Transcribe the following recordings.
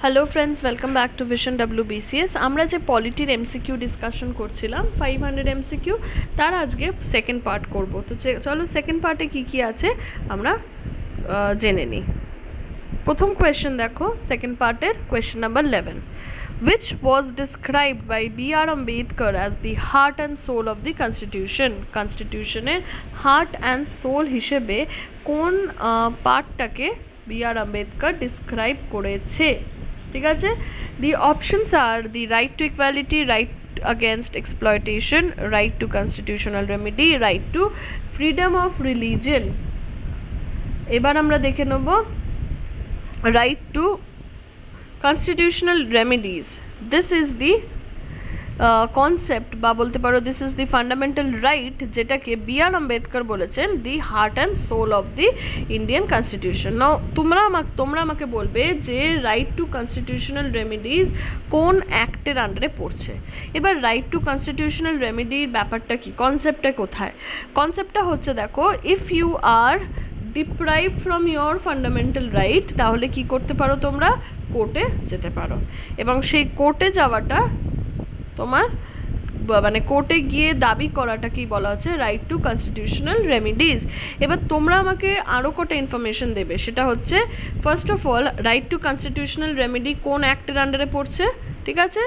Hello friends, welcome back to vision WBCS। আমরা যে পলিটির MCQ discussion করছিলাম 500 এমসিকিউ, তার আজকে সেকেন্ড পার্ট করব। তো চলো সেকেন্ড পার্টে কি কি আছে আমরা জেনে নিই। প্রথম কোয়েশ্চেন দেখো, সেকেন্ড পার্টের question number 11, which was described by B.R. Ambedkar as the heart and soul of the constitution। কনস্টিটিউশনের হার্ট অ্যান্ড সোল হিসেবে কোন পার্টটাকে B.R. আম্বেদকর ডিসক্রাইব করেছে? ঠিক আছে, the options are the right to equality, right against exploitation, right to constitutional remedy, right to freedom of religion। এবার আমরা দেখে নেব right to constitutional remedies। this is the concept বা বলতে পারো this is the fundamental right, যেটাকে B.R. Ambedkar বলেছেন the heart and soul of the Indian constitution। নাও তোমরা আমাকে বলবে যে right to constitutional remedies কোন অ্যাক্টের আন্ডারে পড়ছে। এবার right to constitutional remedy ব্যাপারটা কি, কনসেপ্টটা কোথায়? কনসেপ্টটা হচ্ছে, দেখো, if you are deprived from your fundamental right, তাহলে কি করতে পারো, তোমরা কোর্টে যেতে পারো, এবং সেই কোর্টে যাওয়াটা তোমার মানে কোর্টে গিয়ে দাবি করাটাকেই বলা হচ্ছে রাইট টু কনস্টিটিউশনাল রেমিডিজ। এবার তোমরা আমাকে আরও কটা ইনফরমেশন দেবে, সেটা হচ্ছে first of all right two constitutional remedy কোন অ্যাক্টের আন্ডারে পড়ছে, ঠিক আছে।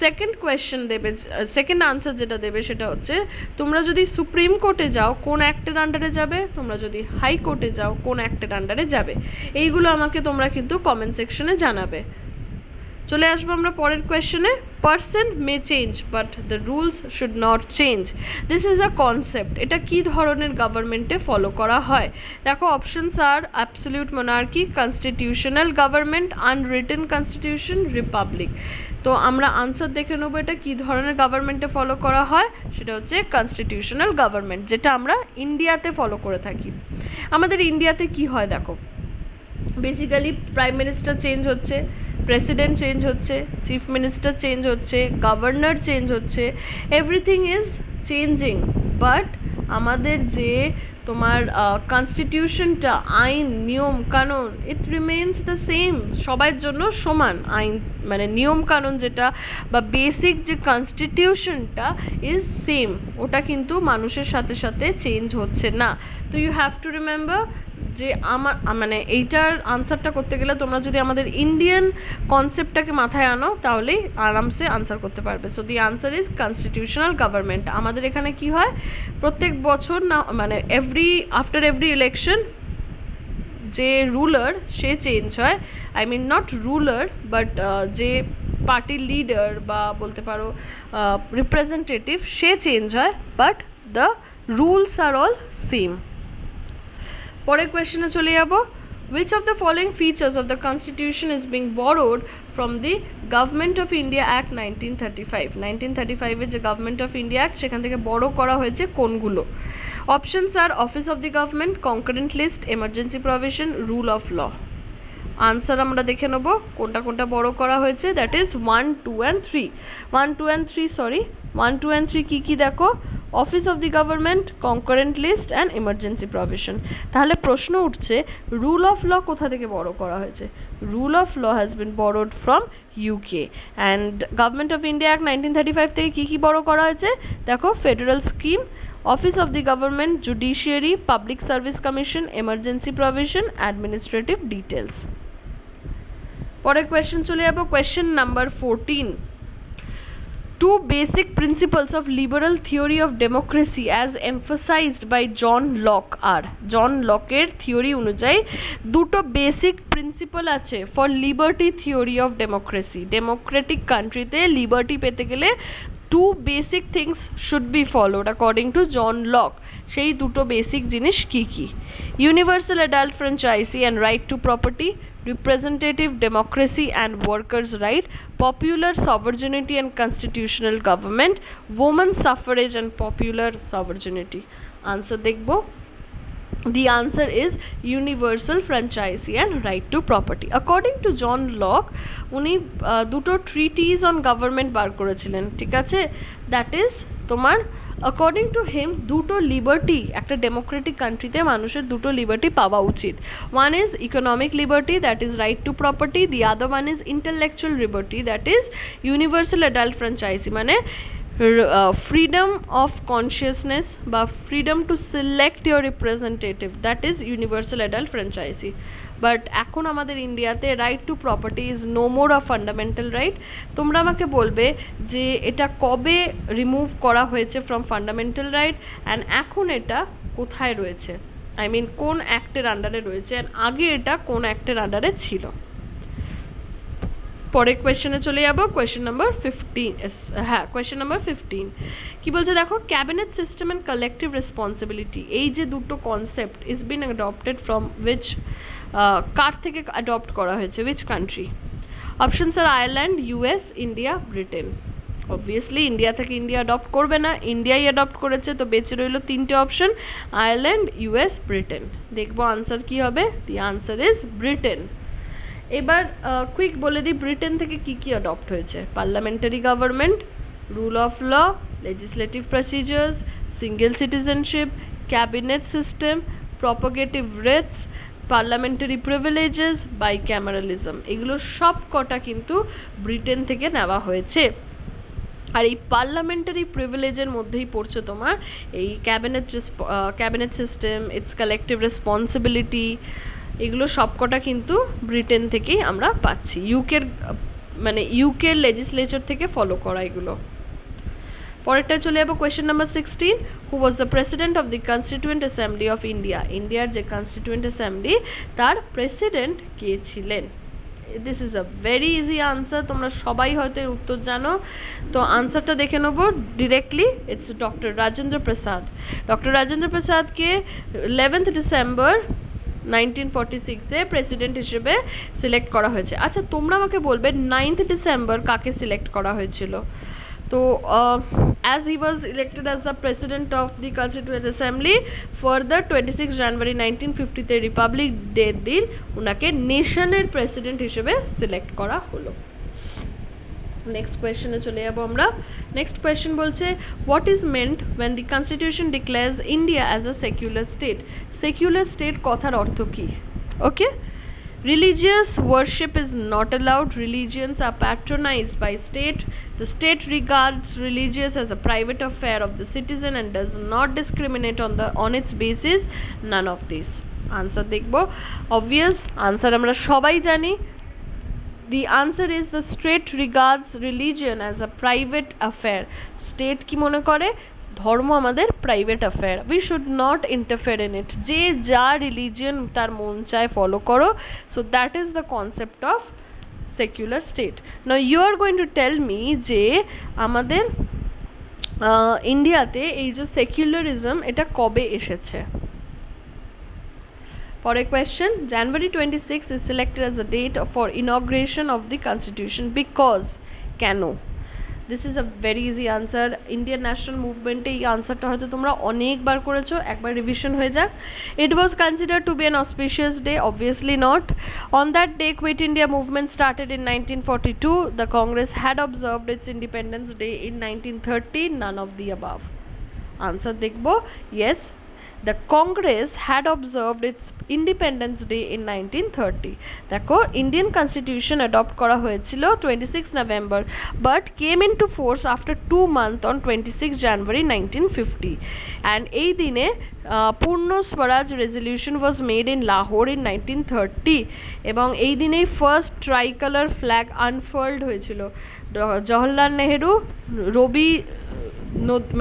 সেকেন্ড কোয়েশ্চেন দেবে, সেকেন্ড আনসার যেটা দেবে সেটা হচ্ছে তোমরা যদি সুপ্রিম কোর্টে যাও কোন অ্যাক্টের আন্ডারে যাবে, তোমরা যদি হাই কোর্টে যাও কোন অ্যাক্টের আন্ডারে যাবে। এইগুলো আমাকে তোমরা কিন্তু কমেন্ট সেকশনে জানাবে। চলে আসবো আমরা পরের কোয়েশ্চেনে। Person may change but the rules should not change, this is a concept. এটা কি ধরনের গভর্নমেন্টে ফলো করা হয়? দেখো, options are absolute monarchy, constitutional government, unwritten constitution, republic. তো আমরা আনসার দেখে নেবো এটা কি ধরনের গভর্নমেন্টে ফলো করা হয়। সেটা হচ্ছে কনস্টিটিউশনাল গভর্নমেন্ট, যেটা আমরা ইন্ডিয়াতে ফলো করে থাকি। আমাদের ইন্ডিয়াতে কি হয় দেখো, বেসিক্যালি প্রাইম মিনিস্টার চেঞ্জ হচ্ছে, প্রেসিডেন্ট চেঞ্জ হচ্ছে, চিফ মিনিস্টার চেঞ্জ হচ্ছে, গভর্নর চেঞ্জ হচ্ছে, এভরিথিং ইজ চেঞ্জিং, বাট আমাদের যে তোমার কনস্টিটিউশনটা, আইন নিয়ম কানুন, ইট রিমেইনস দ্য সেম, সবার জন্য সমান আইন, মানে নিয়ম কানুন যেটা বা বেসিক যে কনস্টিটিউশনটা ইজ সেম, ওটা কিন্তু মানুষের সাথে সাথে চেঞ্জ হচ্ছে না। তো ইউ হ্যাভ টু রিমেম্বার যে মানে এইটার আনসারটা করতে গেলে তোমরা যদি আমাদের ইন্ডিয়ান কনসেপ্টটাকে মাথায় আনো তাহলেই আরামসে আনসার করতে পারবে। So the answer is constitutional government. আমাদের এখানে কি হয়, প্রত্যেক বছর না, মানে আফটার এভরি ইলেকশন যে রুলার সে চেঞ্জ হয়, I mean not ruler but যে পার্টির লিডার বা বলতে পারো রিপ্রেজেন্টেটিভ, সে চেঞ্জ হয়, but the rules are all same. পরের কোয়েশ্চেনে চলে যাব, which of the following features of the constitution is being borrowed from the Government of India Act 1935? 1935 এর যে Government of India Act, সেখান থেকে বড় করা হয়েছে কোনগুলো? Options are office of the government, concurrent list, emergency provision, rule of law. Answer আমরা দেখে নেব কোনটা কোনটা বড় করা হয়েছে, that is 1, 2 and 3। 1, 2 and 3 sorry 1, 2 and 3 কি দেখো, office of the government, concurrent list and emergency provision. তাহলে প্রশ্ন উঠছে রুল অফ ল কোথা থেকে বড় করা হয়েছে? Rule of law has been borrowed from UK and government of India act 1935 থেকে কি কি বড় করা হয়েছে দেখো, federal scheme, office of the government, judiciary, public service commission, emergency provision, administrative details. পরের কোয়েশ্চেন চলে যাব, question number 14, two basic principles of liberal theory of democracy as emphasized by John Locke are। John লকের theory অনুযায়ী দুটো basic principle আছে for liberty theory of democracy. Democratic কান্ট্রিতে liberty পেতে গেলে two basic things should be followed according to John Locke. সেই দুটো basic জিনিস কি কি? Universal adult franchise and right to property, representative democracy and workers' right, popular sovereignty and constitutional government, women suffrage and popular sovereignty। answer দেখব, the answer is universal franchisee and right to property। according to John Locke, উনি দুটো treatise on government বার করেছিলেন, ঠিক আছে, that is তোমার according to him দুটো liberty একটা Democratic কান্ট্রিতে মানুষের দুটো লিবার্টি পাওয়া উচিত। One is economic liberty, that is right to property, the other one is intellectual liberty, that is universal adult franchise, মানে freedom of consciousness বা freedom to select your representative, that is universal adult franchisee. But এখন আমাদের ইন্ডিয়াতে right to property is no more of fundamental right. তোমরা আমাকে বলবে যে এটা কবে রিমুভ করা হয়েছে ফ্রম ফান্ডামেন্টাল রাইট, অ্যান্ড এখন এটা কোথায় রয়েছে, আই মিন কোন অ্যাক্টের আন্ডারে রয়েছে, অ্যান্ড আগে এটা কোন অ্যাক্টের আন্ডারে ছিল। পরের কোয়েশ্চেনে চলে যাব, কোয়েশ্চেন নাম্বার 15। হ্যাঁ, কোয়েশ্চেন নাম্বার 15 কি বলছে দেখো, cabinet system and collective responsibility, এই যে দুটো concept is been adopted from which, কার থেকে অ্যাডপ্ট করা হয়েছে, which country? Options are Ireland, US, India, Britain. Obviously India থেকে ইন্ডিয়া অ্যাডপ্ট করবে না, ইন্ডিয়াই অ্যাডপ্ট করেছে, তো বেঁচে রইল তিনটে অপশন, আয়ারল্যান্ড, ইউএস, ব্রিটেন। দেখবো আনসার কি হবে, দি আনসার ইজ ব্রিটেন। এবার কুইক বলে দিই ব্রিটেন থেকে কি কি অ্যাডপ্ট হয়েছে। Parliamentary government, rule of law, legislative procedures, single citizenship, cabinet system, prerogative writs, parliamentary privileges, bicameralism, এগুলো সব কটা কিন্তু ব্রিটেন থেকে নেওয়া হয়েছে। আর এই পার্লামেন্টারি প্রিভিলেজের মধ্যেই পড়ছে তোমার এই cabinet system, it's collective responsibility, এগুলো সবকটা কিন্তু ব্রিটেন থেকেই আমরা পাচ্ছি, ইউকের মানে ইউকের লেজিসলেচার থেকে ফলো করা এগুলো। পরেরটা চলে যাবো question number 16, who was the president of the constituent assembly of India, ইন্ডিয়ার যে কনস্টিটিউয়েন্ট অ্যাসেম্বলি তার প্রেসিডেন্ট কে ছিলেন? This is a very easy answer, তোমরা সবাই হয়তো এর উত্তর জানো, তো আনসারটা দেখে নেবো directly, it's doctor Rajendra Prasad. Doctor Rajendra প্রসাদকে 11th ডিসেম্বর 1946-এ প্রেসিডেন্ট হিসেবে সিলেক্ট করা হয়েছে। আচ্ছা তোমরা আমাকে বলবে 9th ডিসেম্বর কাকে সিলেক্ট করা হয়েছিল? তো as he was elected as the president of the constituent assembly, further 26 January 1950-তে Republic day দিন উনাকে নেশনের প্রেসিডেন্ট হিসেবে সিলেক্ট করা হলো। নেক্সট কোয়েশ্চেনে চলে যাব আমরা। নেক্সট কোয়েশ্চেন বলছে, what is meant when the constitution declares India as a secular state? Secular state কথার অর্থ কি? ওকে, religious worship is not allowed, religions are patronized by state, the state regards religious as a private affair of the citizen and does not discriminate on its basis, none of these. Answer দেখব, obvious answer আমরা সবাই জানি, the answer is the state regards religion as a private affair. state কি মনে করে ধর্ম আমাদের private affair, we should not interfere in it, যে যা রিলিজিয়ন তার মন চায় ফলো করো, so that is the concept of secular state. Now you are going to tell me যে আমাদের ইন্ডিয়াতে এই যে সেকুলারিজম এটা কবে এসেছে? পরের question, January 26 is selected as a date for inauguration of the constitution because, কেন? This is a very easy answer, Indian national মুভমেন্টে এই আনসারটা হয়তো তোমরা অনেকবার করেছো, একবার রিভিশন হয়ে যাক। It was considered to be an auspicious day, obviously not. On that day quit India movement started in 1942, the Congress had observed its independence day in 1930, none of the above. Answer দেখবো, yes, the Congress had observed its Independence Day in 1930. দেখো Indian constitution adopt করা হয়েছিল 26 November but came into force after 2 months on 26 January 1950, and এই দিনে Purna Swaraj resolution was made in Lahore in 1930, এবং এই দিনেই first ট্রাইকালার flag unfold হয়েছিল। জওহরলাল নেহেরু রবি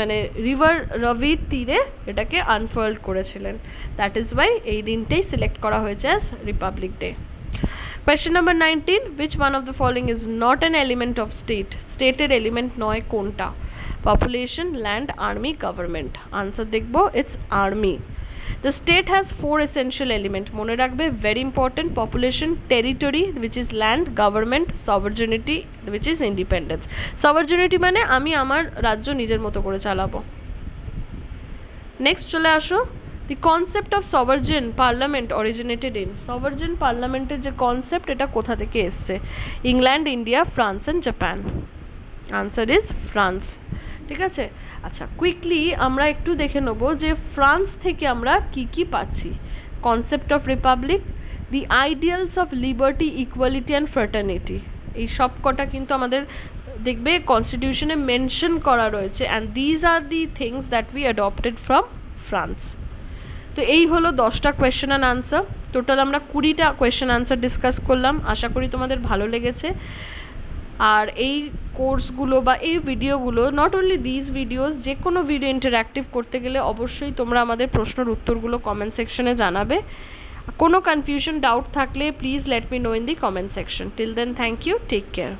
মানে রিভার রবির তীরে এটাকে আনফোল্ড করেছিলেন, দ্যাট ইজ ওয়াই এই দিনটাই সিলেক্ট করা হয়েছে as Republic day. Question number 19, which one of the following is not an element of state? স্টেটের এলিমেন্ট নয় কোনটা? Population, land, army, government. Answer দেখবো, it's army. The state has 4 essential elements, মনে রাখবে, very important: population, territory which is land, government, sovereignty which is independence. sovereignty মানে আমি আমার রাজ্য নিজের মতো করে চালাবো। নেক্সট চলে আসো, the concept of sovereign parliament originated in, sovereign parliamenটের যে কনসেপ্ট এটা কোথা থেকে এসছে? England, India, France and Japan. Answer is France. ঠিক আছে? আচ্ছা, কুইকলি আমরা একটু দেখে নেব যে ফ্রান্স থেকে আমরা কি কি পাচ্ছি। Concept of Republic, the ideals of liberty, equality and fraternity, এই সব কটা কিন্তু আমাদের দেখবে কনস্টিটিউশনে মেনশন করা রয়েছে, and these are the things that we adopted from France. তো এই হলো 10টা কোয়েশ্চেন অ্যান্ড আনসার। টোটাল আমরা 20টা কোয়েশ্চেন আনসার ডিসকাস করলাম। আশা করি তোমাদের ভালো লেগেছে। আর এই কোর্সগুলো বা এই ভিডিওগুলো, নট অনলি দিস ভিডিওস, যে কোনো ভিডিও ইন্টারঅ্যাক্টিভ করতে গেলে অবশ্যই তোমরা আমাদের প্রশ্নের উত্তরগুলো কমেন্ট সেকশনে জানাবে। কোনো কনফিউশন, ডাউট থাকলে please let me know in the comment section. Till then, thank you, take care.